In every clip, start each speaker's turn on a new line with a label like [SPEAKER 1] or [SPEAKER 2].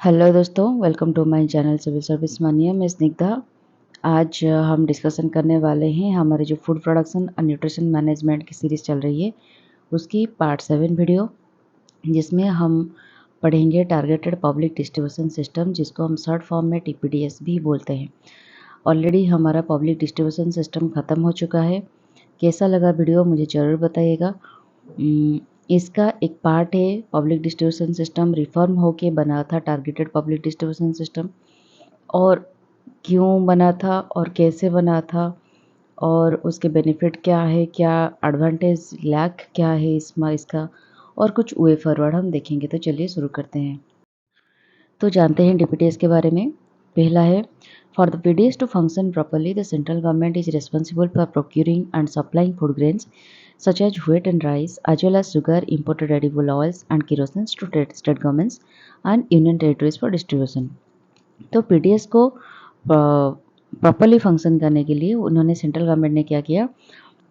[SPEAKER 1] Hello दोस्तों, welcome to my channel civil service mania. मैं स्निग्धा। आज हम डिस्कशन करने वाले हैं हमारे जो फूड प्रोडक्शन और न्यूट्रिशन मैनेजमेंट की सीरीज़ चल रही है उसकी पार्ट 7 वीडियो, जिसमें हम पढ़ेंगे टारगेटेड पब्लिक डिस्ट्रीब्यूशन सिस्टम, जिसको हम शॉर्ट फॉर्म में TPDS भी बोलते हैं। ऑलरेडी हमारा पब्लिक डिस्ट्रीब्यूशन सिस्टम ख़त्म हो चुका है। कैसा लगा वीडियो मुझे ज़रूर बताइएगा। इसका एक पार्ट है पब्लिक डिस्ट्रीब्यूशन सिस्टम रिफॉर्म होके बना था टारगेटेड पब्लिक डिस्ट्रीब्यूशन सिस्टम, और क्यों बना था और कैसे बना था और उसके बेनिफिट क्या है, क्या एडवांटेज लैक क्या है इसका, और कुछ वे फॉरवर्ड हम देखेंगे। तो चलिए शुरू करते हैं। तो जानते हैं DPDS के बारे में। पहला है, for the PDS to function properly the central government is responsible for procuring and supplying food grains such as wheat and rice, as well as sugar, imported edible oils and kerosene to state governments and union territories for distribution। तो PDS को properly function करने के लिए उन्होंने central government ने क्या किया,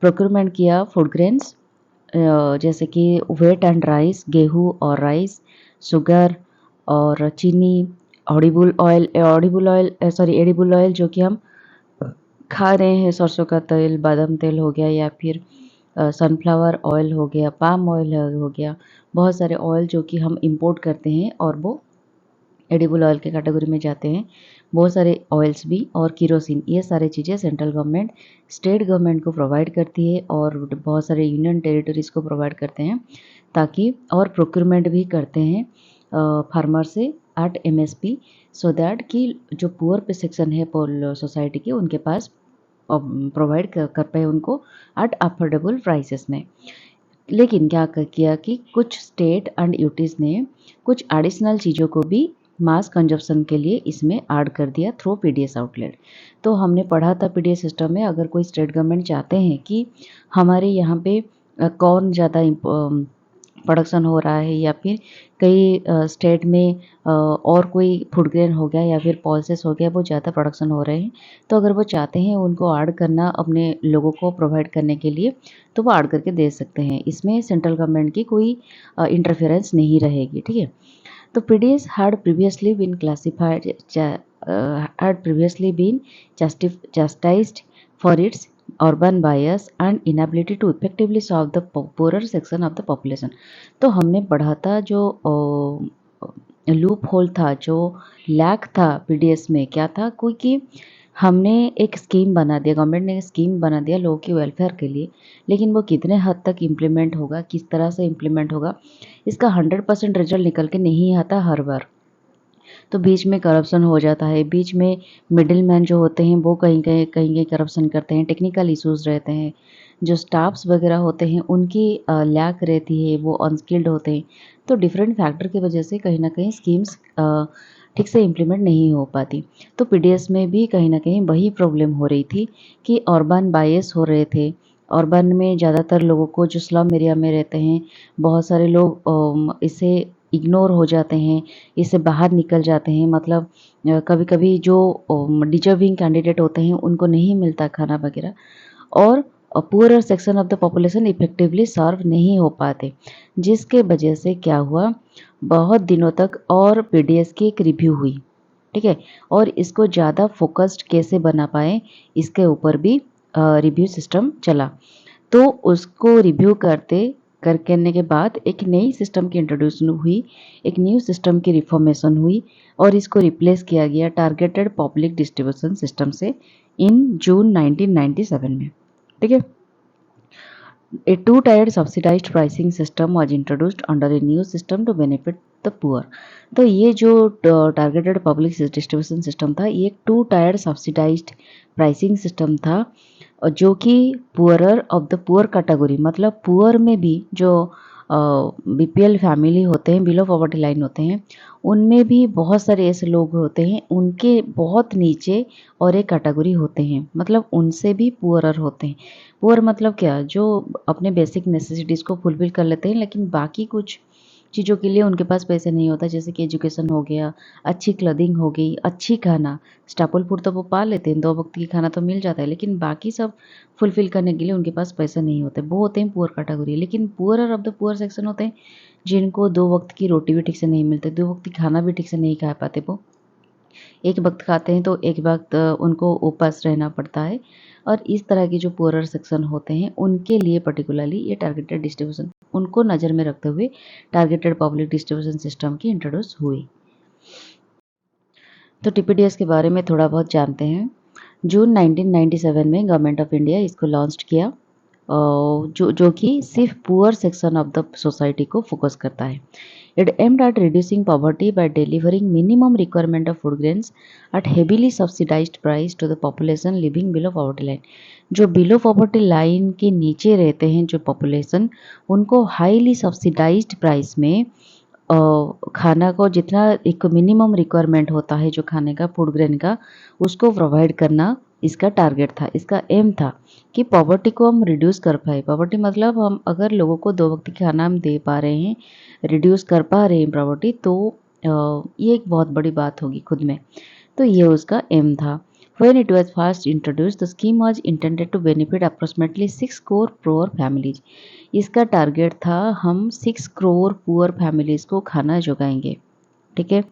[SPEAKER 1] procurement किया फूड ग्रेन्स जैसे कि व्हीट एंड राइस, गेहूँ और राइस, शुगर और चीनी, एडिबल ऑयल जो कि हम खा रहे हैं, सरसों का तेल, बादाम तेल हो गया, या फिर सनफ्लावर ऑयल हो गया, पाम ऑयल हो गया, बहुत सारे ऑयल जो कि हम इंपोर्ट करते हैं और वो एडिबल ऑयल के कैटेगरी में जाते हैं। बहुत सारे ऑयल्स भी, और किरोसिन, ये सारी चीज़ें सेंट्रल गवर्नमेंट स्टेट गवर्नमेंट को प्रोवाइड करती है और बहुत सारे यूनियन टेरिटरीज़ को प्रोवाइड करते हैं, ताकि और प्रोक्योरमेंट भी करते हैं फार्मर से एट MSP, सो दैट कि जो पुअर पे सेक्शन है सोसाइटी के, उनके पास प्रोवाइड कर पाए उनको एट अफोर्डेबल प्राइसेस में। लेकिन क्या किया कि कुछ स्टेट एंड यूटीज़ ने कुछ एडिशनल चीज़ों को भी मास कंजप्शन के लिए इसमें ऐड कर दिया थ्रू PDS आउटलेट। तो हमने पढ़ा था PDS सिस्टम में, अगर कोई स्टेट गवर्नमेंट चाहते हैं कि हमारे यहाँ पे कौन ज़्यादा प्रोडक्शन हो रहा है, या फिर कई स्टेट में और कोई फूड ग्रेन हो गया या फिर पल्सेस हो गया, वो ज़्यादा प्रोडक्शन हो रहे हैं, तो अगर वो चाहते हैं उनको ऐड करना अपने लोगों को प्रोवाइड करने के लिए, तो वो ऐड करके दे सकते हैं। इसमें सेंट्रल गवर्नमेंट की कोई इंटरफेरेंस नहीं रहेगी, ठीक है। तो PDS had previously been classified had previously been chastised for its urban bias and inability to effectively solve the poorer section of the population। तो हमने पढ़ा था जो लूप होल था, जो लैक था PDS में, क्या था, क्योंकि हमने एक स्कीम बना दिया, गवर्नमेंट ने एक स्कीम बना दिया लोगों के वेलफेयर के लिए, लेकिन वो कितने हद तक इम्प्लीमेंट होगा, किस तरह से इम्प्लीमेंट होगा, इसका 100% रिजल्ट निकल के नहीं आता हर बार। तो बीच में करप्शन हो जाता है, बीच में मिडिल मैन जो होते हैं वो कहीं करप्शन करते हैं, टेक्निकल इश्यूज रहते हैं, जो स्टाफ्स वगैरह होते हैं उनकी लैक रहती है, वो अनस्किल्ड होते हैं। तो डिफरेंट फैक्टर की वजह से कहीं ना कहीं स्कीम्स ठीक से इम्प्लीमेंट नहीं हो पाती। तो PDS में भी कहीं ना कहीं वही प्रॉब्लम हो रही थी कि अर्बन बायस हो रहे थे। अर्बन में ज़्यादातर लोगों को, जो स्लम एरिया में रहते हैं, बहुत सारे लोग इसे इग्नोर हो जाते हैं, इससे बाहर निकल जाते हैं। मतलब कभी कभी जो डिजर्विंग कैंडिडेट होते हैं उनको नहीं मिलता खाना वगैरह, और poorer section of the population effectively serve नहीं हो पाते, जिसके वजह से क्या हुआ, बहुत दिनों तक और PDS की एक रिव्यू हुई, ठीक है, और इसको ज़्यादा फोकस्ड कैसे बना पाए, इसके ऊपर भी रिव्यू सिस्टम चला। तो उसको रिव्यू करने के बाद एक नई सिस्टम की इंट्रोड्यूसन हुई, एक न्यू सिस्टम की रिफॉर्मेशन हुई, और इसको रिप्लेस किया गया टारगेटेड पब्लिक डिस्ट्रीब्यूशन सिस्टम से इन जून 1997 में, ठीक है। A two-tiered subsidized pricing system was introduced under a new system to benefit the poor। तो ये जो टारगेटेड पब्लिक डिस्ट्रीब्यूशन सिस्टम था, ये एक two tier subsidised pricing system था, जो कि poorer of the poor category, मतलब पुअर में भी जो BPL फैमिली होते हैं, बिलो पॉवर्टी लाइन होते हैं, उनमें भी बहुत सारे ऐसे लोग होते हैं, उनके बहुत नीचे और एक कैटेगरी होते हैं, मतलब उनसे भी पुअरर होते हैं। पुअर मतलब क्या, जो अपने बेसिक नेसेसिटीज़ को फुलफिल कर लेते हैं, लेकिन बाकी कुछ चीज़ों के लिए उनके पास पैसे नहीं होता, जैसे कि एजुकेशन हो गया, अच्छी क्लोथिंग हो गई, अच्छी खाना, स्टेपल फूड तो वो पा लेते हैं, 2 वक्त की खाना तो मिल जाता है, लेकिन बाकी सब फुलफिल करने के लिए उनके पास पैसे नहीं होते, वो होते हैं पुअर कैटेगरी। लेकिन poorer of the poor section होते हैं जिनको 2 वक़्त की रोटी भी ठीक से नहीं मिलती, 2 वक़्त की खाना भी ठीक से नहीं खा पाते वो। एक वक़्त खाते हैं तो एक वक़्त उनको उपवास रहना पड़ता है और इस तरह के जो पुअरर सेक्शन होते हैं उनके लिए पर्टिकुलरली ये टारगेटेड डिस्ट्रीब्यूशन उनको नज़र में रखते हुए टारगेटेड पब्लिक डिस्ट्रीब्यूशन सिस्टम की इंट्रोड्यूस हुई। तो टीपीडीएस के बारे में थोड़ा बहुत जानते हैं। जून 1997 में गवर्नमेंट ऑफ इंडिया इसको लॉन्च किया जो कि सिर्फ poor section of the society को फोकस करता है। It aimed at reducing poverty by delivering minimum requirement of food grains at heavily subsidized price to the population living below poverty line। जो below poverty line के नीचे रहते हैं जो population उनको हाईली सब्सिडाइज्ड प्राइस में खाना को जितना एक मिनिमम रिक्वायरमेंट होता है जो खाने का फूड ग्रेन का उसको प्रोवाइड करना इसका टारगेट था, इसका एम था कि पॉवर्टी को हम रिड्यूस कर पाए। पॉवर्टी मतलब हम अगर लोगों को 2 वक्त की खाना हम दे पा रहे हैं, रिड्यूस कर पा रहे हैं पॉवर्टी तो ये एक बहुत बड़ी बात होगी खुद में। तो ये उसका एम था। When it was first introduced, the scheme was intended to benefit approximately 6 crore poor families। इसका टारगेट था हम 6 करोड़ पुअर फैमिलीज को खाना जुगाएंगे, ठीक है।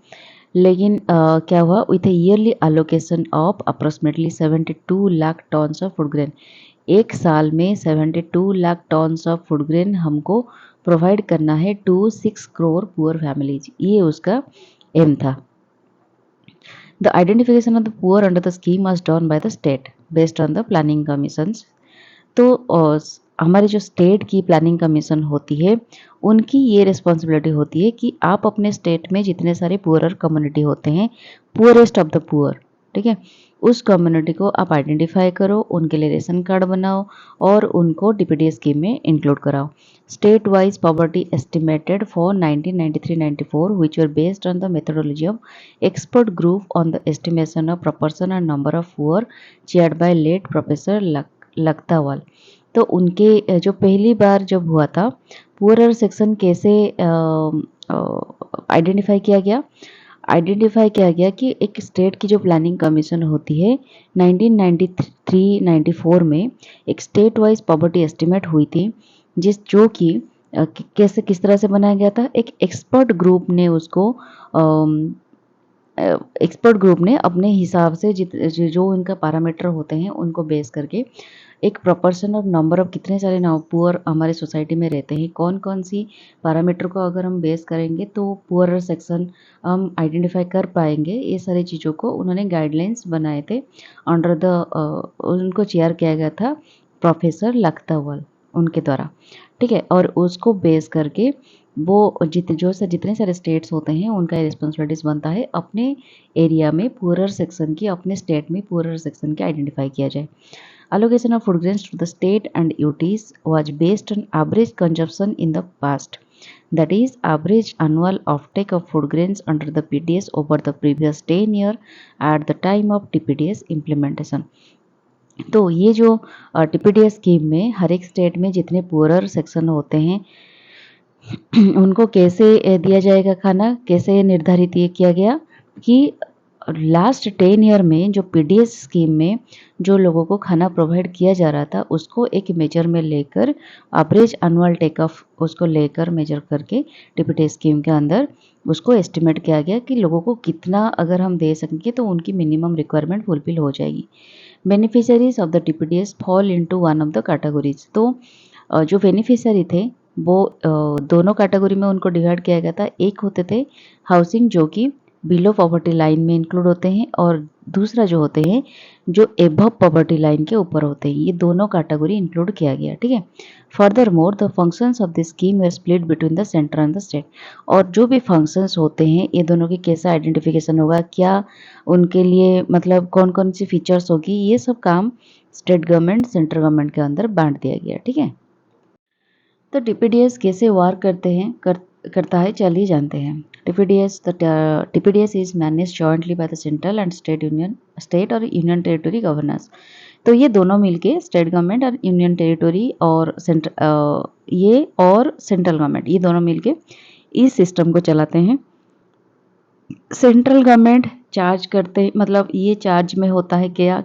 [SPEAKER 1] लेकिन क्या हुआ with A yearly allocation of approximately 72 lakh tons of food grain. एक साल में 72 lakh tons of food grain हमको प्रोवाइड करना है टू 6 करोड़ पुअर फैमिलीज, ये उसका एम था। The identification of the poor under the scheme was done by the state based on the planning commissions। तो हमारी जो स्टेट की प्लानिंग कमीशन होती है उनकी ये रिस्पॉन्सिबिलिटी होती है कि आप अपने स्टेट में जितने सारे पुअरर कम्युनिटी होते हैं, पुअरेस्ट ऑफ द पुअर, ठीक है, उस कम्युनिटी को आप आइडेंटिफाई करो, उनके लिए रेशन कार्ड बनाओ और उनको टीपीडीएस स्कीम में इंक्लूड कराओ। State wise poverty estimated for 1993-94 which were based on the methodology of expert group on the estimation of proportion and number of poor chaired by late professor Lakdawala. तो उनके जो पहली बार जब हुआ था पुअरर सेक्शन कैसे आइडेंटिफाई किया गया, कि एक स्टेट की जो प्लानिंग कमीशन होती है 1993-94 में एक स्टेट वाइज पॉवर्टी एस्टिमेट हुई थी जो कि कैसे किस तरह से बनाया गया था। एक एक्सपर्ट ग्रुप ने उसको अपने हिसाब से जो इनका पैरामीटर होते हैं उनको बेस करके एक प्रोपोर्शन ऑफ नंबर ऑफ कितने सारे पुअर हमारे सोसाइटी में रहते हैं, कौन कौन सी पैरामीटर को अगर हम बेस करेंगे तो पुअर सेक्शन हम आइडेंटिफाई कर पाएंगे। ये सारी चीज़ों को उन्होंने गाइडलाइंस बनाए थे अंडर द उनको चेयर किया गया था प्रोफेसर लखतावाल उनके द्वारा, ठीक है। और उसको बेस करके वो जितने सारे स्टेट्स होते हैं उनका रिस्पॉन्सिबिलिटीज बनता है अपने एरिया में पुअरर सेक्शन की, अपने स्टेट में पुअरर सेक्शन की आइडेंटिफाई किया जाए। Allocation of food grains to the state and UTs was based on average consumption in the past, that is average annual offtake of food grains under the PDS over the previous 10 year at the time of TPDS implementation। तो ये जो TPDS scheme में हर एक state में जितने poorer section होते हैं उनको कैसे दिया जाएगा खाना, कैसे निर्धारित ये किया गया कि लास्ट 10 ईयर में जो पीडीएस स्कीम में जो लोगों को खाना प्रोवाइड किया जा रहा था उसको एक मेजर में लेकर एवरेज एनुअल टेक ऑफ उसको लेकर मेजर करके टीपीडीएस स्कीम के अंदर उसको एस्टिमेट किया गया कि लोगों को कितना अगर हम दे सकेंगे तो उनकी मिनिमम रिक्वायरमेंट फुलफिल हो जाएगी। Beneficiaries of the TPDS fall into one of the categories. तो जो बेनिफिशियरी थे वो दोनों कैटेगरी में उनको डिवाइड किया गया था। एक होते थे हाउसिंग जो कि बिलो पॉवर्टी लाइन में इंक्लूड होते हैं और दूसरा जो होते हैं जो एबव पॉवर्टी लाइन के ऊपर होते हैं, ये दोनों कैटेगरी इंक्लूड किया गया, ठीक है। Furthermore the functions of the scheme are split between the centre and the state. और जो भी फंक्शंस होते हैं ये दोनों की कैसा आइडेंटिफिकेशन होगा, क्या उनके लिए मतलब कौन कौन सी फीचर्स होगी, ये सब काम स्टेट गवर्नमेंट सेंट्रल गवर्नमेंट के अंदर बांट दिया गया, ठीक है। तो टीपीडीएस कैसे वर्क करता है चलिए जानते हैं। TPDS is manage jointly by the central and state और यूनियन टेरिटरी गवर्नेंस। तो ये दोनों मिलके स्टेट गवर्नमेंट और यूनियन टेरिटरी और सेंट्रल गवर्नमेंट ये दोनों मिलके इस सिस्टम को चलाते हैं। सेंट्रल गवर्नमेंट चार्ज करते मतलब ये चार्ज में होता है क्या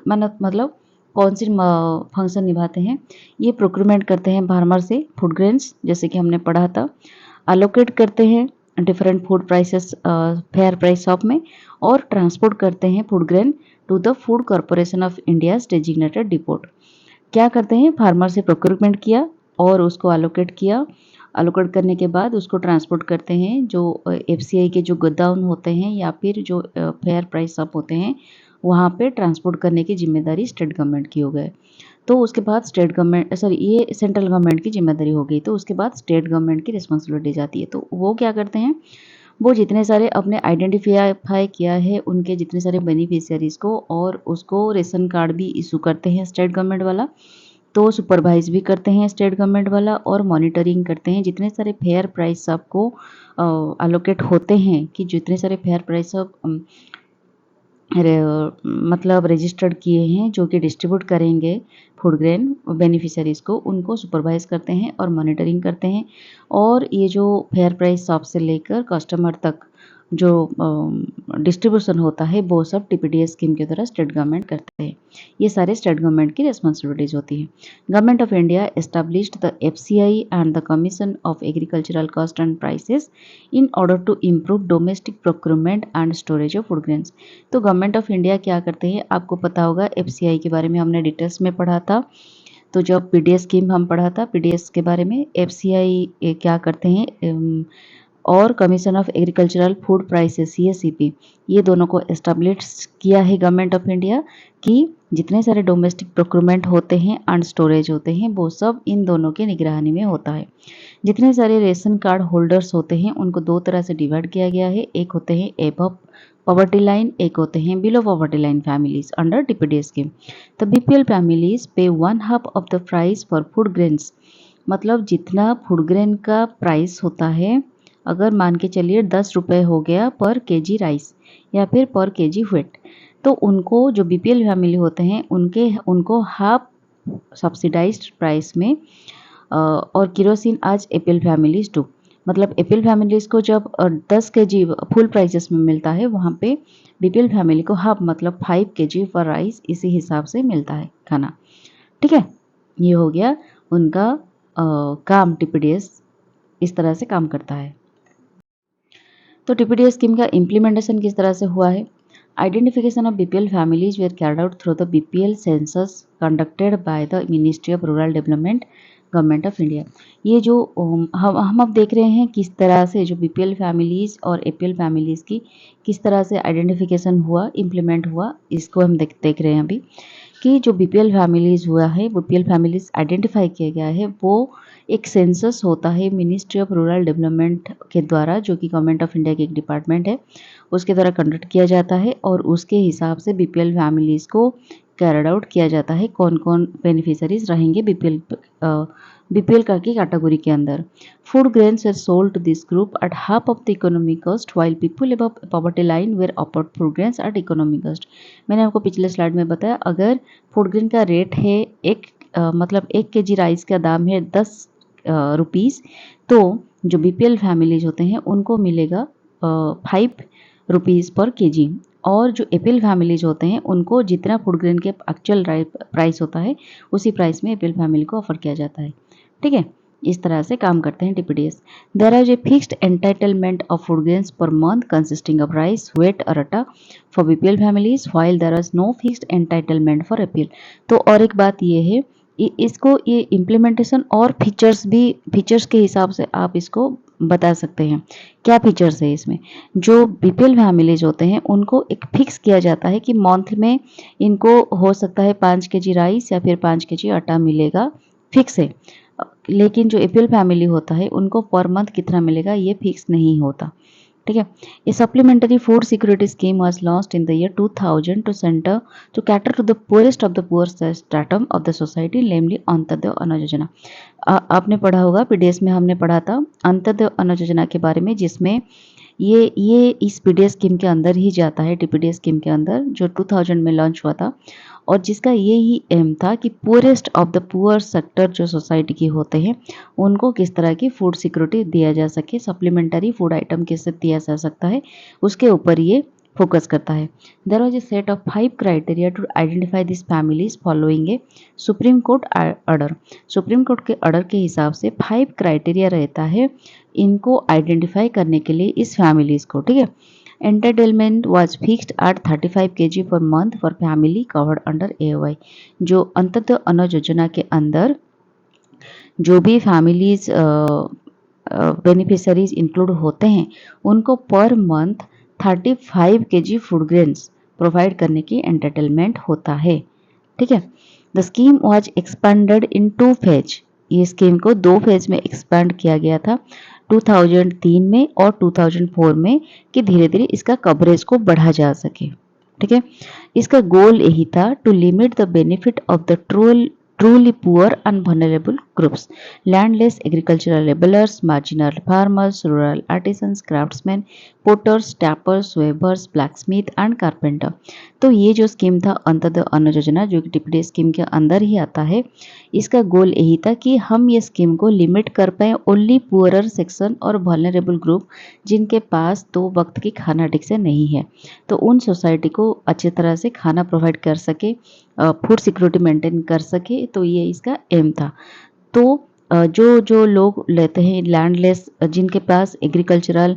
[SPEAKER 1] मतलब कौन सी फंक्शन निभाते हैं, ये प्रोक्यूरमेंट करते हैं फार्मर से फूड ग्रेन्स जैसे कि हमने पढ़ा था अलोकेट करते हैं different food prices fair price shop में, और ट्रांसपोर्ट करते हैं food grain to the Food Corporation of India designated depot. क्या करते हैं, फार्मर से प्रोक्योरमेंट किया और उसको अलोकेट किया। अलोकेट करने के बाद उसको ट्रांसपोर्ट करते हैं जो एफसीआई के जो गोदाम होते हैं या फिर जो फेयर प्राइस शॉप होते हैं, वहाँ पे ट्रांसपोर्ट करने की जिम्मेदारी स्टेट गवर्नमेंट की हो गए। तो उसके बाद स्टेट गवर्नमेंट, सॉरी, ये सेंट्रल गवर्नमेंट की जिम्मेदारी हो गई। तो उसके बाद स्टेट गवर्नमेंट की रिस्पॉन्सिबिलिटी जाती है। तो वो क्या करते हैं, वो जितने सारे अपने आइडेंटिफाई किया है उनके जितने सारे बेनिफिशियरीज को, और उसको रेशन कार्ड भी इशू करते हैं स्टेट गवर्नमेंट वाला। तो सुपरवाइज भी करते हैं स्टेट गवर्नमेंट वाला, और मॉनिटरिंग करते हैं जितने सारे फेयर प्राइस सबको अलोकेट होते हैं, कि जितने सारे फेयर प्राइस सब मतलब रजिस्टर्ड किए हैं जो कि डिस्ट्रीब्यूट करेंगे फूड ग्रेन बेनिफिशरीज़ को, उनको सुपरवाइज करते हैं और मॉनिटरिंग करते हैं। और ये जो फेयर प्राइस शॉप से लेकर कस्टमर तक जो डिस्ट्रीब्यूशन होता है वो सब टीपीडीएस स्कीम के द्वारा स्टेट गवर्नमेंट करते हैं। ये सारे स्टेट गवर्नमेंट की रिस्पॉन्सिबिलिटीज़ होती है। Government of India established the FCI and the Commission of Agricultural Cost and Prices in order to improve domestic procurement and storage of food grains. तो गवर्नमेंट ऑफ इंडिया क्या करते हैं, आपको पता होगा, एफसीआई के बारे में हमने डिटेल्स में पढ़ा था। तो जब पीडीएस स्कीम हम पढ़ा था, पीडीएस के बारे में, एफसीआई क्या करते हैं, और commission of agricultural food prices CSEP, ये दोनों को एस्टैब्लिश किया है गवर्नमेंट ऑफ इंडिया, कि जितने सारे डोमेस्टिक प्रोक्योरमेंट होते हैं एंड स्टोरेज होते हैं वो सब इन दोनों के निगरानी में होता है। जितने सारे रेशन कार्ड होल्डर्स होते हैं उनको दो तरह से डिवाइड किया गया है। एक होते हैं एबव पॉवर्टी लाइन, एक होते हैं below poverty line families under TPDS scheme. तो बीपीएल फैमिलीज पे 1/2 of the price for food grains, मतलब जितना फूड ग्रेन का प्राइस होता है, अगर मान के चलिए 10 रुपये हो गया पर केजी राइस या फिर पर केजी व्हीट, तो उनको जो बीपीएल फैमिली होते हैं उनको हाफ सब्सिडाइज्ड प्राइस में, और किरोसिन आज एपीएल फैमिलीज टू, मतलब एपीएल फैमिलीज को जब 10 केजी फुल प्राइसेस में मिलता है, वहाँ पे बीपीएल फैमिली को हाफ मतलब 5 केजी पर राइस इसी हिसाब से मिलता है खाना। ठीक है, ये हो गया उनका काम। टीपीडीएस इस तरह से काम करता है। तो टीपीडीएस स्कीम का इम्प्लीमेंटेशन किस तरह से हुआ है। Identification of BPL families were carried out through the BPL census conducted by the Ministry of Rural Development, government of India. ये जो हम अब देख रहे हैं किस तरह से जो बीपीएल फैमिलीज और एपीएल फैमिलीज की किस तरह से आइडेंटिफिकेशन हुआ, इम्प्लीमेंट हुआ, इसको हम देख रहे हैं अभी, कि जो बीपीएल फैमिलीज हुआ है, बीपीएल फैमिलीज आइडेंटिफाई किया गया है, वो एक सेंसस होता है मिनिस्ट्री ऑफ रूरल डेवलपमेंट के द्वारा, जो कि गवर्नमेंट ऑफ इंडिया की एक डिपार्टमेंट है, उसके द्वारा कंडक्ट किया जाता है, और उसके हिसाब से बीपीएल फैमिलीज को कैरिड आउट किया जाता है, कौन कौन बेनिफिशरीज रहेंगे बीपीएल का की कैटेगरी के अंदर। Food grains are sold to this group at half of the economic cost, while people above poverty line were offered food grains at economic cost. मैंने आपको पिछले स्लाइड में बताया, अगर फूड ग्रेन का रेट है मतलब 1 केजी राइस का दाम है 10 रुपीज़, तो जो बीपीएल फैमिलीज होते हैं उनको मिलेगा 5 रुपीज़ पर केजी, और जो एपीएल फैमिलीज होते हैं उनको जितना फूड ग्रेन के एक्चुअल प्राइस होता है उसी प्राइस में एपीएल फैमिली को ऑफर किया जाता है। ठीक है, इस तरह से काम करते हैं TPDS. There is a fixed entitlement of food grains per month consisting of rice, wheat और आटा for BPL families, while there is no fixed entitlement for APL. तो और एक बात ये है, इसको ये इम्प्लीमेंटेशन और फीचर्स के हिसाब से आप इसको बता सकते हैं। क्या फीचर्स है इसमें, जो बीपीएल फैमिलीज होते हैं उनको एक फिक्स किया जाता है कि मंथ में इनको हो सकता है 5 केजी राइस या फिर 5 केजी आटा मिलेगा, फिक्स है। लेकिन जो एपीएल फैमिली होता है उनको पर मंथ कितना मिलेगा ये फिक्स नहीं होता। ठीक है, a supplementary food security scheme was launched in the year 2000 to cater to the poorest of the poor stratum of the society, namely Antyodaya Anna Yojana. आपने पढ़ा होगा, पीडीएस में हमने पढ़ा था अंत्योदय अन्न योजना के बारे में, जिसमें ये इस पीडीएस स्कीम के अंदर ही जाता है, टीपीडीएस स्कीम के अंदर, जो 2000 में लॉन्च हुआ था, और जिसका ये ही एम था कि poorest of the poor sector जो सोसाइटी के होते हैं उनको किस तरह की फूड सिक्योरिटी दिया जा सके, सप्लीमेंटरी फूड आइटम किससे दिया जा सकता है, उसके ऊपर ये फोकस करता है। There was a set of 5 criteria to identify this families following a Supreme Court order. Supreme Court के ऑर्डर के हिसाब से 5 क्राइटेरिया रहता है इनको आइडेंटिफाई करने के लिए इस फैमिलीज को, ठीक है। Entertainment was fixed at 35 kg per month for family covered under AOY। जो अंततः अन्न योजना के अंदर जो भी फैमिलीज बेनिफिशरीज इंक्लूड होते हैं उनको per month 35 kg food grains provide करने की एंटरटेनमेंट होता है, ठीक है। The scheme was expanded in 2 phase. ये स्कीम को 2 फेज में एक्सपेंड किया गया था, 2003 में और 2004 में, कि धीरे धीरे इसका कवरेज को बढ़ा जा सके, ठीक है। इसका गोल यही था to limit the benefit of the truly poor and vulnerable groups, landless agricultural laborers, marginal farmers, rural artisans, craftsmen, potters, tapers, Weber's, blacksmith and carpenter. तो ये जो स्कीम था अंत्योदय अन्न योजना, जो कि टीपीडी स्कीम के अंदर ही आता है, इसका गोल यही था कि हम ये स्कीम को लिमिट कर पाए ओनली पुअरर सेक्शन और वल्नरेबल ग्रुप जिनके पास 2 वक्त की खाना ठीक से नहीं है, तो उन सोसाइटी को अच्छी तरह से खाना प्रोवाइड कर सके, फूड सिक्योरिटी मेंटेन कर सके, तो ये इसका एम था। तो जो जो लोग लेते हैं लैंडलेस, जिनके पास एग्रीकल्चरल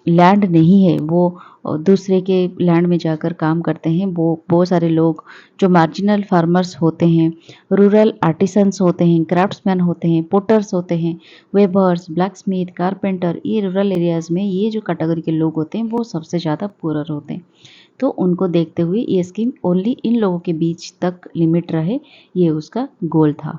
[SPEAKER 1] लैंड नहीं है, वो दूसरे के लैंड में जाकर काम करते हैं, वो बहुत सारे लोग जो मार्जिनल फार्मर्स होते हैं, रूरल आर्टिसंस होते हैं, क्राफ्ट्समैन होते हैं, पोटर्स होते हैं, वेबर्स, ब्लैकस्मिथ, कारपेंटर, ये रूरल एरियाज़ में ये जो कैटेगरी के लोग होते हैं वो सबसे ज़्यादा पुअर होते हैं। तो उनको देखते हुए ये स्कीम ओनली इन लोगों के बीच तक लिमिट रहे, ये उसका गोल था।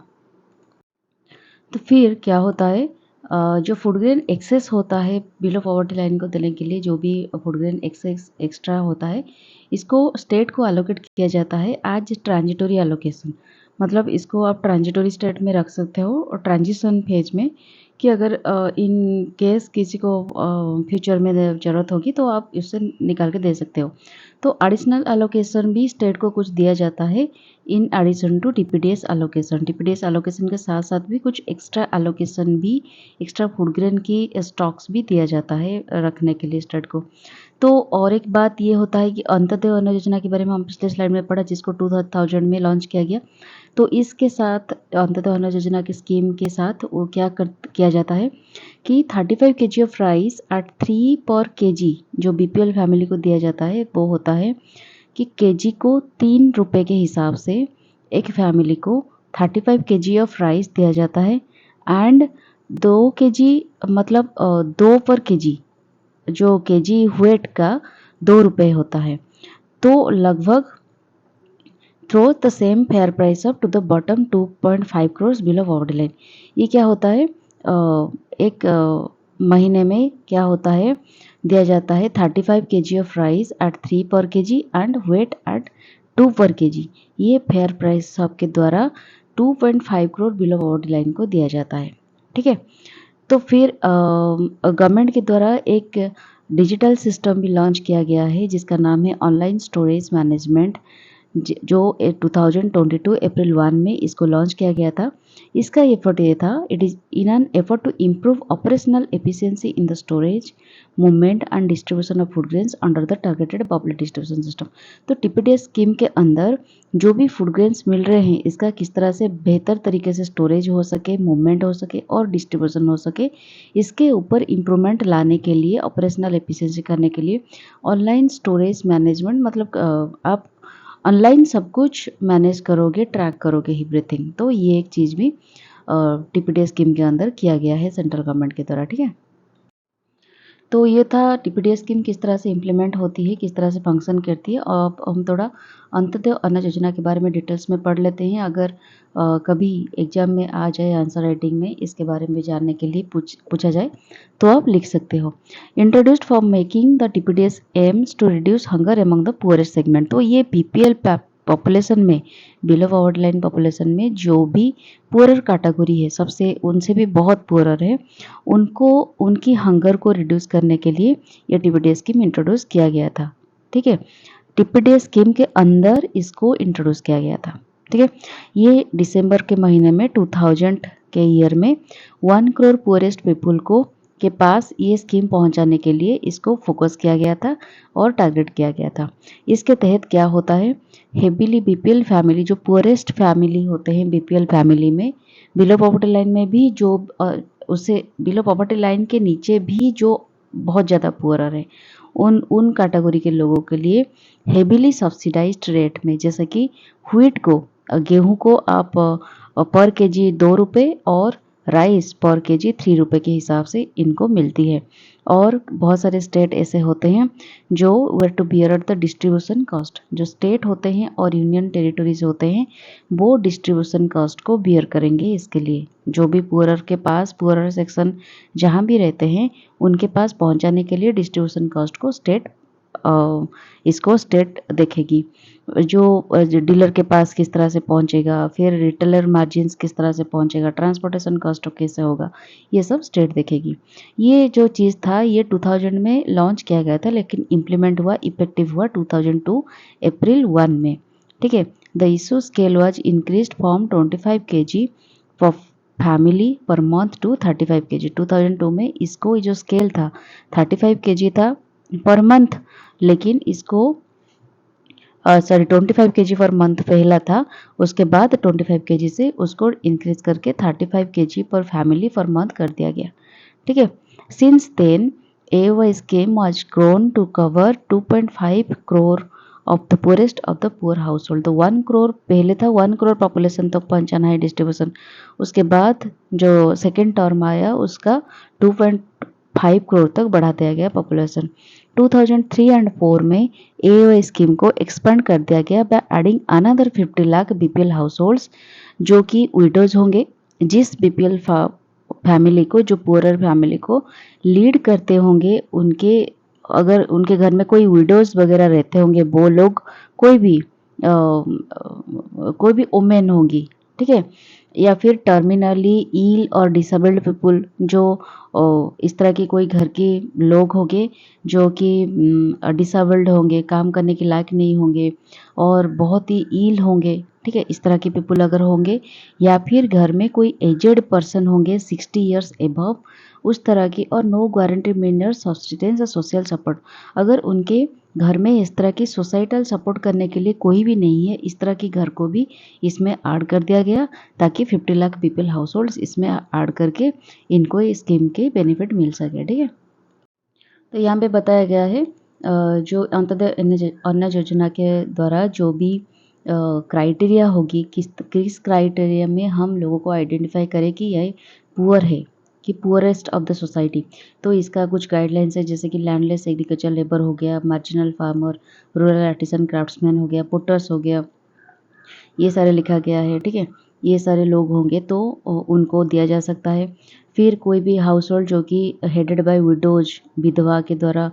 [SPEAKER 1] तो फिर क्या होता है, जो फूड ग्रेन एक्सेस होता है बिलो पॉवर्टी लाइन को देने के लिए, जो भी फूड ग्रेन एक्सेस एक्स्ट्रा होता है, इसको स्टेट को एलोकेट किया जाता है एज ट्रांजिटोरी एलोकेशन। मतलब इसको आप ट्रांजिटोरी स्टेट में रख सकते हो और ट्रांजिशन फेज में, कि अगर इन केस किसी को फ्यूचर में ज़रूरत होगी तो आप इससे निकाल के दे सकते हो। तो एडिशनल एलोकेशन भी स्टेट को कुछ दिया जाता है in addition to TPDS allocation. TPDS allocation के साथ साथ भी कुछ एक्स्ट्रा एलोकेशन भी, एक्स्ट्रा फूड ग्रेन की स्टॉक्स भी दिया जाता है रखने के लिए स्टेट को। तो और एक बात ये होता है कि अंत्योदय अन्न योजना के बारे में हम पिछले स्लाइड में पढ़ा, जिसको 2000 में लॉन्च किया गया। तो इसके साथ अंत्योदय अन्न योजना की स्कीम के साथ वो किया जाता है कि 35 kg ऑफ राइस एट 3 पर kg जो बीपीएल फैमिली को दिया जाता है, वो होता है कि केजी को 3 रुपये के हिसाब से एक फैमिली को 35 kg ऑफ राइस दिया जाता है एंड 2 kg, मतलब 2 पर kg, जो केजी वेट का 2 रुपये होता है। तो लगभग through the same fair price up to the bottom 2.5 crores below poverty line. ये क्या होता है, एक महीने में क्या होता है, दिया जाता है 35 kg ऑफ राइस एट 3 पर kg एंड वेट एट 2 पर kg। ये फेयर प्राइस आपके द्वारा 2.5 crore बिलो पॉवर्टी लाइन को दिया जाता है, ठीक है। तो फिर गवर्नमेंट के द्वारा एक डिजिटल सिस्टम भी लॉन्च किया गया है जिसका नाम है ऑनलाइन स्टोरेज मैनेजमेंट, जो 2022 अप्रैल 1 में इसको लॉन्च किया गया था। इसका एफर्ट ये था, it is in an effort to improve operational efficiency in the storage, movement and distribution of food grains under the targeted public distribution system. तो टीपीडीएस स्कीम के अंदर जो भी फूड ग्रेन्स मिल रहे हैं, इसका किस तरह से बेहतर तरीके से स्टोरेज हो सके, मूवमेंट हो सके और डिस्ट्रीब्यूशन हो सके, इसके ऊपर इम्प्रूवमेंट लाने के लिए, ऑपरेशनल एफिशिएंसी करने के लिए ऑनलाइन स्टोरेज मैनेजमेंट, मतलब आप ऑनलाइन सब कुछ मैनेज करोगे, ट्रैक करोगे एवरीथिंग। तो ये एक चीज़ भी टीपीडी स्कीम के अंदर किया गया है सेंट्रल गवर्नमेंट के द्वारा, ठीक है। तो ये था टीपीडी स्कीम किस तरह से इम्प्लीमेंट होती है, किस तरह से फंक्शन करती है। और हम थोड़ा अंत्योदय अन्न योजना के बारे में डिटेल्स में पढ़ लेते हैं। अगर कभी एग्जाम में आ जाए, आंसर राइटिंग में इसके बारे में जानने के लिए पूछा जाए तो आप लिख सकते हो। Introduced for making the TPDS aims to reduce hunger among the poorest segment. तो ये बीपीएल पॉपुलेशन में, बिलो पॉवर्टी लाइन पॉपुलेशन में जो भी पुअरर कैटेगरी है, सबसे उनसे भी बहुत पुअरर है, उनको उनकी हंगर को रिड्यूस करने के लिए ये टीपीडी स्कीम इंट्रोड्यूस किया गया था, ठीक है। टीपीडी स्कीम के अंदर इसको इंट्रोड्यूस किया गया था, ठीक है। ये दिसंबर के महीने में 2000 के ईयर में 1 करोड़ पुअरेस्ट पीपुल को के पास ये स्कीम पहुंचाने के लिए इसको फोकस किया गया था और टारगेट किया गया था। इसके तहत क्या होता है, हेवीली बीपीएल फैमिली, जो पुअरेस्ट फैमिली होते हैं बीपीएल फैमिली में, बिलो पॉवर्टी लाइन में भी जो उससे बिलो पॉवर्टी लाइन के नीचे भी जो बहुत ज़्यादा पुअरर है, उन कैटेगरी के लोगों के लिए हेवीली सब्सिडाइज्ड रेट में, जैसे कि व्हीट को, गेहूं को आप पर केजी 2 रुपये और राइस पर केजी 3 रुपये के हिसाब से इनको मिलती है। और बहुत सारे स्टेट ऐसे होते हैं जो were to bear the distribution cost, जो स्टेट होते हैं और यूनियन टेरिटरीज होते हैं वो डिस्ट्रीब्यूशन कॉस्ट को बियर करेंगे। इसके लिए जो भी पुअरर के पास, पुअरर सेक्शन जहाँ भी रहते हैं उनके पास पहुँचाने के लिए डिस्ट्रीब्यूशन कॉस्ट को इसको स्टेट देखेगी। जो डीलर के पास किस तरह से पहुंचेगा, फिर रिटेलर मार्जिन्स किस तरह से पहुंचेगा, ट्रांसपोर्टेशन कॉस्ट कैसे होगा, ये सब स्टेट देखेगी। ये जो चीज़ था ये 2000 में लॉन्च किया गया था, लेकिन इम्प्लीमेंट हुआ, इफेक्टिव हुआ 2002 अप्रैल 1 में। ठीक है। The issue scale was increased from 25 kg for family per month to 35 kg। 2002 में इसको जो स्केल था 35 kg था पर मंथ, लेकिन इसको 25 kg पर मंथ पहला था, उसके बाद 25 kg से उसको इंक्रीज करके 35 kg पर फैमिली पर मंथ कर दिया गया। ठीक है। Since then AOY scheme was grown to cover 2.5 crore of the poorest of the poor household. तो 1 करोड़ पहले था, 1 करोड़ पॉपुलेशन तक पहुंचाना है डिस्ट्रीब्यूशन। उसके बाद जो सेकेंड टर्म आया उसका 2.5 करोड़ तक बढ़ा दिया गया पॉपुलेशन। 2003 एंड 4 में AOY स्कीम को एक्सपेंड कर दिया गया by adding another 50 lakh BPL house holds, जो कि विडोज होंगे। जिस बीपीएल फैमिली को, जो पुअरर फैमिली को लीड करते होंगे, उनके अगर उनके घर में कोई विडोज वगैरह रहते होंगे, वो लोग कोई भी वुमेन होगी, ठीक है, या फिर टर्मिनली इल और डिसेबल्ड पीपुल, जो इस तरह की कोई घर के लोग होंगे जो कि डिसेबल्ड होंगे, काम करने के लायक नहीं होंगे और बहुत ही इल होंगे। ठीक है, इस तरह के पीपल अगर होंगे, या फिर घर में कोई एजेड पर्सन होंगे 60 ईयर्स एबव, उस तरह की, और नो गारंटी मिनरल सब्सिडेंस और सोशल सपोर्ट, अगर उनके घर में इस तरह की सोसाइटल सपोर्ट करने के लिए कोई भी नहीं है, इस तरह के घर को भी इसमें ऐड कर दिया गया, ताकि 50 लाख पीपल हाउस होल्ड्स इसमें ऐड करके इनको इस स्कीम के बेनिफिट मिल सके। ठीक है। तो यहाँ पे बताया गया है जो अंत्योदय अन्न योजना के द्वारा जो भी क्राइटेरिया होगी, किस क्राइटेरिया में हम लोगों को आइडेंटिफाई करें कि यह पुअर है, कि पुअरेस्ट ऑफ द सोसाइटी। तो इसका कुछ गाइडलाइंस है, जैसे कि लैंडलेस एग्रीकल्चर लेबर हो गया, marginal farmer, rural artisan craftsman हो गया, पुटर्स हो गया, ये सारे लिखा गया है। ठीक है, ये सारे लोग होंगे तो उनको दिया जा सकता है। फिर कोई भी हाउस होल्ड जो कि हेडेड बाय विडोज, विधवा के द्वारा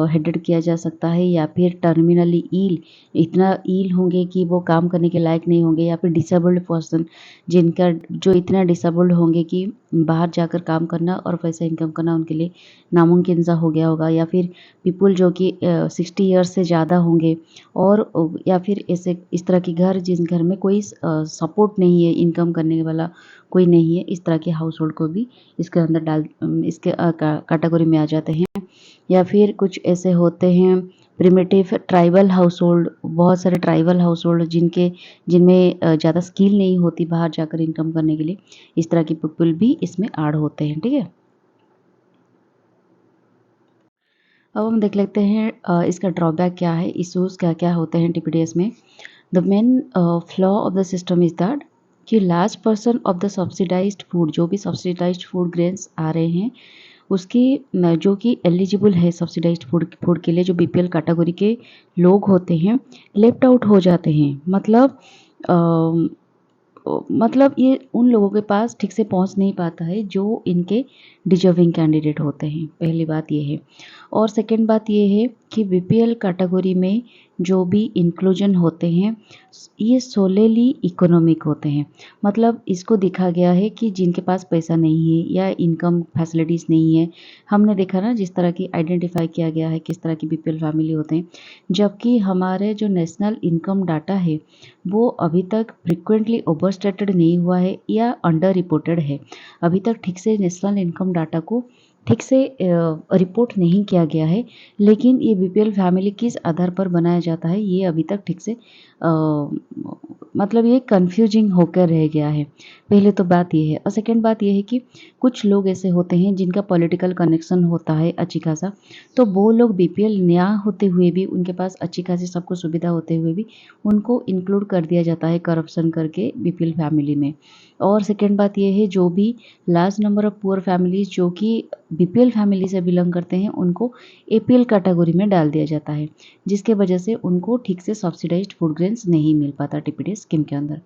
[SPEAKER 1] हेडेड किया जा सकता है, या फिर टर्मिनली ईल, इतना ईल होंगे कि वो काम करने के लायक नहीं होंगे, या फिर डिसेबल्ड पर्सन, जिनका जो इतना डिसेबल्ड होंगे कि बाहर जाकर काम करना और पैसा इनकम करना उनके लिए नामुमकिन सा हो गया होगा, या फिर पीपल जो कि 60 ईयर्स से ज़्यादा होंगे, और या फिर ऐसे इस तरह के घर जिन घर में कोई सपोर्ट नहीं है, इनकम करने वाला कोई नहीं है, इस तरह के हाउस होल्ड को भी इसके अंदर इसके कैटेगरी में आ जाते हैं। या फिर कुछ ऐसे होते हैं प्रिमिटिव ट्राइबल हाउस होल्ड, बहुत सारे ट्राइबल हाउस होल्ड जिनमें ज़्यादा स्किल नहीं होती बाहर जाकर इनकम करने के लिए, इस तरह के पीपल भी इसमें ऐड होते हैं। ठीक है। अब हम देख लेते हैं इसका ड्रॉबैक क्या है, इश्यूज क्या क्या होते हैं टीपीडीएस में। The main flaw of the system is that कि large person of the subsidised food, जो भी सब्सिडाइज्ड फूड ग्रेन्स आ रहे हैं उसकी जो कि एलिजिबल है सब्सिडाइज्ड फूड के लिए, जो बीपीएल कैटेगरी के लोग होते हैं, लेफ्ट आउट हो जाते हैं। मतलब ये उन लोगों के पास ठीक से पहुंच नहीं पाता है जो इनके डिजर्विंग कैंडिडेट होते हैं, पहली बात ये है। और सेकंड बात ये है कि बीपीएल कैटेगरी में जो भी इंक्लूजन होते हैं ये सोलेली इकोनॉमिक होते हैं। मतलब इसको देखा गया है कि जिनके पास पैसा नहीं है या इनकम फैसिलिटीज़ नहीं है, हमने देखा ना जिस तरह की आइडेंटिफाई किया गया है किस तरह की बीपीएल फैमिली होते हैं, जबकि हमारे जो नेशनल इनकम डाटा है वो अभी तक फ्रिक्वेंटली ओवरस्टेटेड नहीं हुआ है या अंडर रिपोर्टेड है। अभी तक ठीक से नेशनल इनकम डाटा को ठीक से रिपोर्ट नहीं किया गया है। लेकिन ये बीपीएल फैमिली किस आधार पर बनाया जाता है ये अभी तक ठीक से मतलब ये कन्फ्यूजिंग होकर रह गया है। पहले तो बात ये है और सेकंड बात ये है कि कुछ लोग ऐसे होते हैं जिनका पॉलिटिकल कनेक्शन होता है अच्छी खासा, तो वो लोग बीपीएल नया होते हुए भी उनके पास अच्छी खासी सबको सुविधा होते हुए भी उनको इंक्लूड कर दिया जाता है करप्शन करके बीपीएल फैमिली में। और सेकंड बात ये है जो भी large number of poor families जो कि बीपीएल फैमिली से बिलोंग करते हैं उनको एपीएल कैटेगरी में डाल दिया जाता है, जिसके वजह से उनको ठीक से सब्सिडाइज्ड फूड ग्रेन्स नहीं मिल पाता टीपीडीएस स्कीम के अंदर।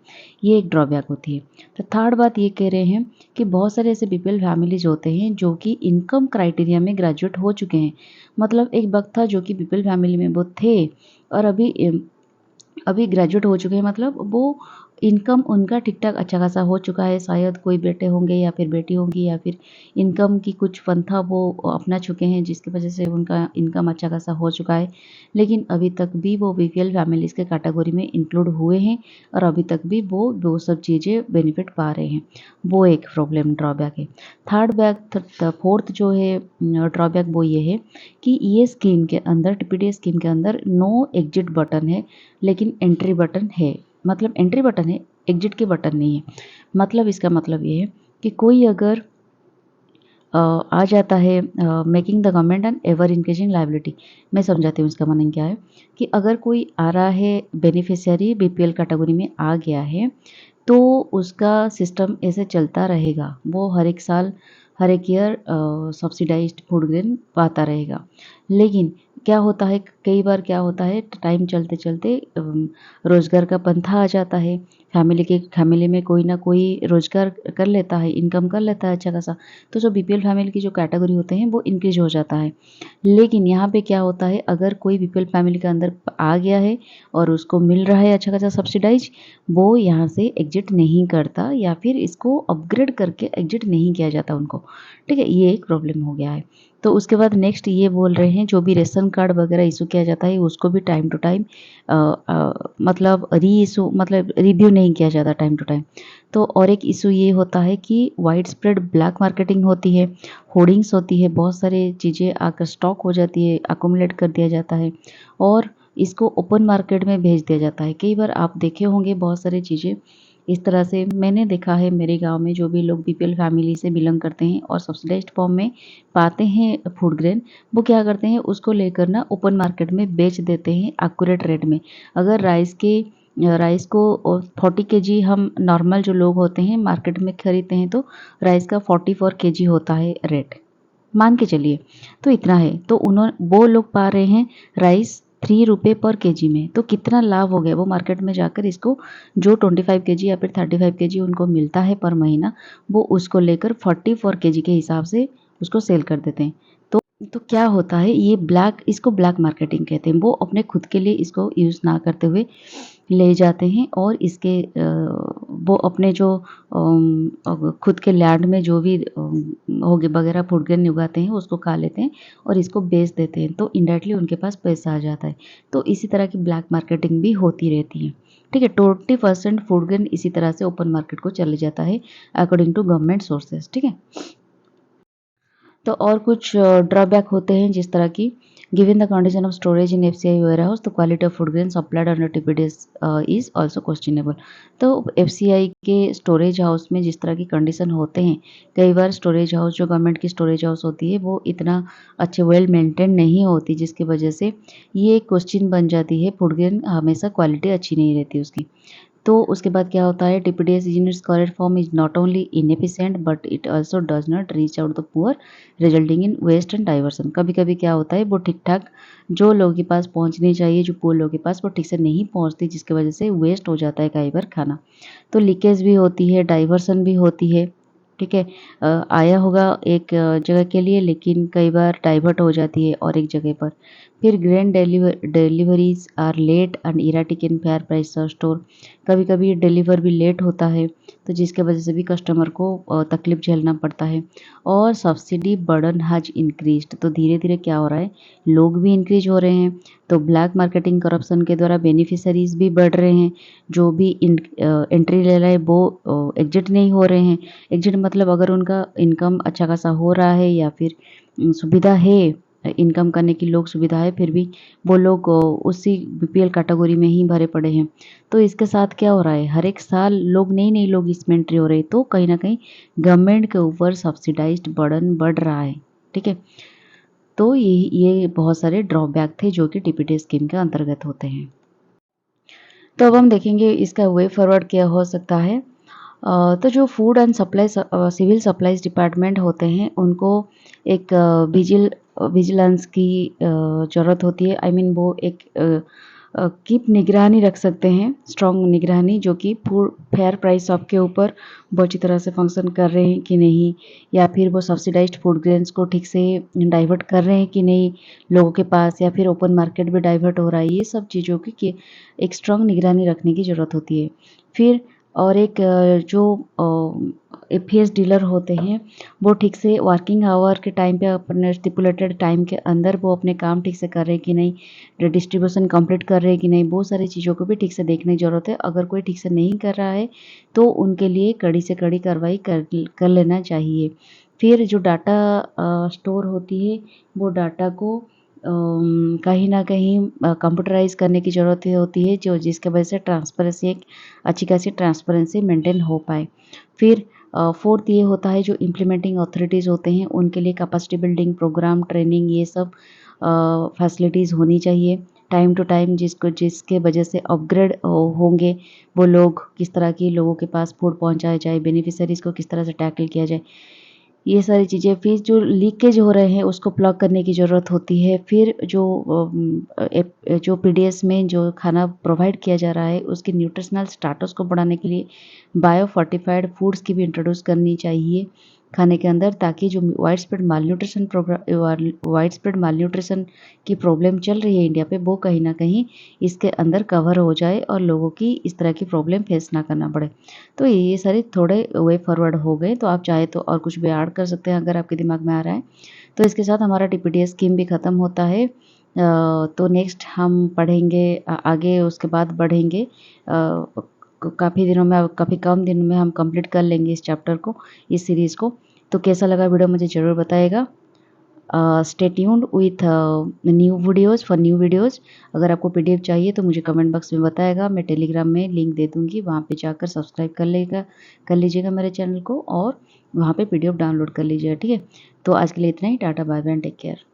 [SPEAKER 1] ये एक ड्रॉबैक होती है। तो थर्ड बात ये कह रहे हैं कि बहुत सारे ऐसे बीपीएल फैमिलीज होते हैं जो कि इनकम क्राइटेरिया में ग्रेजुएट हो चुके हैं। मतलब एक वक्त था जो कि बीपीएल फैमिली में वो थे और अभी ग्रेजुएट हो चुके हैं, मतलब वो इनकम उनका ठीक-ठाक अच्छा खासा हो चुका है, शायद कोई बेटे होंगे या फिर बेटी होंगी या फिर इनकम की कुछ पंथा वो अपना चुके हैं जिसकी वजह से उनका इनकम अच्छा खासा हो चुका है। लेकिन अभी तक भी वो बीपीएल फैमिलीज़ के कैटेगरी में इंक्लूड हुए हैं और अभी तक भी वो सब चीज़ें बेनिफिट पा रहे हैं। वो एक प्रॉब्लम ड्रॉबैक है। फोर्थ जो है ड्रॉबैक वो ये है कि ये स्कीम के अंदर टीपीडीएस स्कीम के अंदर नो एग्जिट बटन है, लेकिन एंट्री बटन है। मतलब एंट्री बटन है, एग्जिट के बटन नहीं है। मतलब इसका मतलब ये है कि कोई अगर आ जाता है making the government an ever increasing liability. मैं समझाती हूँ इसका मीनिंग क्या है कि अगर कोई आ रहा है बेनिफिशियरी बीपीएल कैटेगरी में आ गया है तो उसका सिस्टम ऐसे चलता रहेगा। वो हर एक साल हर एक ईयर सब्सिडाइज्ड फूड ग्रेन पाता रहेगा। लेकिन क्या होता है, कई बार क्या होता है टाइम चलते चलते रोज़गार का पंथा आ जाता है। फैमिली में कोई ना कोई रोज़गार कर लेता है, इनकम कर लेता है अच्छा खासा। तो जो बीपीएल फैमिली की जो कैटेगरी होते हैं वो इंक्रीज हो जाता है। लेकिन यहाँ पे क्या होता है, अगर कोई बीपीएल फैमिली के अंदर आ गया है और उसको मिल रहा है अच्छा खासा सब्सिडाइज, वो यहाँ से एग्जिट नहीं करता या फिर इसको अपग्रेड करके एग्जिट नहीं किया जाता उनको। ठीक है, ये एक प्रॉब्लम हो गया है। तो उसके बाद नेक्स्ट ये बोल रहे हैं जो भी रेशन कार्ड वगैरह इशू किया जाता है उसको भी टाइम टू टाइम मतलब रिव्यू नहीं किया जाता टाइम टू टाइम। तो और एक इशू ये होता है कि वाइड स्प्रेड ब्लैक मार्केटिंग होती है, होर्डिंग्स होती है, बहुत सारी चीज़ें आकर स्टॉक हो जाती है, अकोमुलेट कर दिया जाता है और इसको ओपन मार्केट में भेज दिया जाता है। कई बार आप देखे होंगे बहुत सारी चीज़ें इस तरह से मैंने देखा है मेरे गांव में जो भी लोग बीपीएल फैमिली से बिलोंग करते हैं और सब्सिडाइज्ड फॉर्म में पाते हैं फूड ग्रेन, वो क्या करते हैं उसको लेकर ना ओपन मार्केट में बेच देते हैं एक्यूरेट रेट में। अगर राइस को 40 केजी हम नॉर्मल जो लोग होते हैं मार्केट में खरीदते हैं तो राइस का 44 केजी होता है रेट, मान के चलिए। तो इतना है तो वो लोग पा रहे हैं राइस 3 रुपये पर केजी में। तो कितना लाभ हो गया, वो मार्केट में जाकर इसको जो 25 केजी या फिर 35 केजी उनको मिलता है पर महीना, वो उसको लेकर 44 केजी के हिसाब से उसको सेल कर देते हैं। तो क्या होता है, इसको ब्लैक मार्केटिंग कहते हैं। वो अपने खुद के लिए इसको यूज़ ना करते हुए ले जाते हैं और वो अपने जो खुद के लैंड में जो भी होगे वगैरह फूड ग्रेन उगाते हैं उसको खा लेते हैं और इसको बेच देते हैं, तो इनडायरेक्टली उनके पास पैसा आ जाता है। तो इसी तरह की ब्लैक मार्केटिंग भी होती रहती है। ठीक है, 20% फूड ग्रेन इसी तरह से ओपन मार्केट को चले जाता है अकॉर्डिंग टू गवर्नमेंट सोर्सेज। ठीक है, तो और कुछ ड्रॉबैक होते हैं जिस तरह की given the condition of storage in FCI warehouse the quality of food grain supplied under TPDS is also questionable. तो एफसीआई के स्टोरेज हाउस में जिस तरह की कंडीशन होते हैं, कई बार स्टोरेज हाउस जो गवर्नमेंट की स्टोरेज हाउस होती है वो इतना अच्छे वेल मेंटेन नहीं होती, जिसकी वजह से ये क्वेश्चन बन जाती है, फूड ग्रेन हमेशा क्वालिटी अच्छी नहीं रहती उसकी। तो उसके बाद क्या होता है, TPDS in its correct form is not only inefficient but it also does not reach out the poor resulting in waste and diversion. कभी कभी क्या होता है, वो ठीक ठाक जो लोगों के पास पहुंचनी चाहिए, जो पुअर लोगों के पास वो ठीक से नहीं पहुंचती, जिसकी वजह से वेस्ट हो जाता है कई बार खाना। तो लीकेज भी होती है, डाइवर्सन भी होती है। ठीक है, आया होगा एक जगह के लिए लेकिन कई बार डाइवर्ट हो जाती है और एक जगह पर। फिर grain deliveries are late and erratic in fair price store. कभी कभी डिलीवर भी लेट होता है तो जिसके वजह से भी कस्टमर को तकलीफ झेलना पड़ता है। और सब्सिडी बर्डन हैज इंक्रीज्ड, तो धीरे धीरे क्या हो रहा है, लोग भी इंक्रीज हो रहे हैं, तो ब्लैक मार्केटिंग करप्शन के द्वारा बेनिफिशरीज भी बढ़ रहे हैं, जो भी एंट्री ले रहे हैं वो एग्जिट नहीं हो रहे हैं। एग्जिट मतलब अगर उनका इनकम अच्छा खासा हो रहा है या फिर सुविधा है, इनकम करने की लोग सुविधा है, फिर भी वो लोग उसी बीपीएल कैटेगरी में ही भरे पड़े हैं। तो इसके साथ क्या हो रहा है, हर एक साल लोग नई लोग इसमें एंट्री हो रहे हैं, तो कहीं ना कहीं गवर्नमेंट के ऊपर सब्सिडाइज्ड बर्डन बढ़ रहा है। ठीक है, तो ये बहुत सारे ड्रॉबैक थे जो कि टीपीटी स्कीम के अंतर्गत होते हैं। तो अब हम देखेंगे इसका वे फॉरवर्ड क्या हो सकता है। तो जो food and supply civil supplies department होते हैं, उनको एक विजिलेंस की ज़रूरत होती है। आई मीन वो एक कीप निगरानी रख सकते हैं, स्ट्रॉन्ग निगरानी, जो कि फूड फेयर प्राइस शॉप के ऊपर वो अच्छी तरह से फंक्शन कर रहे हैं कि नहीं, या फिर वो सब्सिडाइज्ड फूड ग्रेन्स को ठीक से डाइवर्ट कर रहे हैं कि नहीं लोगों के पास, या फिर ओपन मार्केट भी डाइवर्ट हो रहा है। ये सब चीज़ों की एक स्ट्रॉन्ग निगरानी रखने की ज़रूरत होती है। फिर और एक जो एपीएस डीलर होते हैं, वो ठीक से वर्किंग आवर के टाइम पे अपने स्टिपुलेटेड टाइम के अंदर वो अपने काम ठीक से कर रहे हैं कि नहीं, डिस्ट्रीब्यूशन कंप्लीट कर रहे हैं कि नहीं, बहुत सारी चीज़ों को भी ठीक से देखने की ज़रूरत है। अगर कोई ठीक से नहीं कर रहा है तो उनके लिए कड़ी से कड़ी कार्रवाई कर लेना चाहिए। फिर जो डाटा स्टोर होती है, वो डाटा को कहीं न कहीं कंप्यूटराइज़ करने की ज़रूरत होती है, जो जिसकी वजह से ट्रांसपेरेंसी, एक अच्छी खासी ट्रांसपेरेंसी मेंटेन हो पाए। फिर फोर्थ ये होता है, जो इम्प्लीमेंटिंग अथॉरिटीज़ होते हैं, उनके लिए कैपेसिटी बिल्डिंग प्रोग्राम, ट्रेनिंग, ये सब फैसिलिटीज़ होनी चाहिए टाइम टू टाइम, जिसके वजह से अपग्रेड होंगे वो लोग, किस तरह की लोगों के पास फूड पहुँचाया जाए, बेनिफिशरीज़ को किस तरह से टैकल किया जाए, ये सारी चीज़ें। फिर जो लीकेज हो रहे हैं उसको प्लग करने की ज़रूरत होती है। फिर जो पीडीएस में जो खाना प्रोवाइड किया जा रहा है, उसके न्यूट्रिशनल स्टेटस को बढ़ाने के लिए बायो फोर्टिफाइड फूड्स की भी इंट्रोड्यूस करनी चाहिए खाने के अंदर, ताकि जो वाइड स्प्रेड मालन्यूट्रिशन की प्रॉब्लम चल रही है इंडिया पे, वो कहीं ना कहीं इसके अंदर कवर हो जाए और लोगों की इस तरह की प्रॉब्लम फेस ना करना पड़े। तो ये सारे थोड़े वे फॉरवर्ड हो गए। तो आप चाहे तो और कुछ भी ऐड कर सकते हैं अगर आपके दिमाग में आ रहा है। तो इसके साथ हमारा टीपीटीएस स्कीम भी ख़त्म होता है। तो नेक्स्ट हम पढ़ेंगे आगे, उसके बाद बढ़ेंगे। काफ़ी दिनों में, काफ़ी कम दिनों में हम कंप्लीट कर लेंगे इस चैप्टर को, इस सीरीज़ को। तो कैसा लगा वीडियो मुझे ज़रूर बताइएगा। Stay tuned with new videos for new videos. अगर आपको पीडीएफ चाहिए तो मुझे कमेंट बॉक्स में बताएगा, मैं टेलीग्राम में लिंक दे दूँगी, वहाँ पे जाकर सब्सक्राइब कर लीजिएगा मेरे चैनल को, और वहाँ पे पीडीएफ डाउनलोड कर लीजिएगा। ठीक है, तो आज के लिए इतना ही। Tata, bye bye and take care.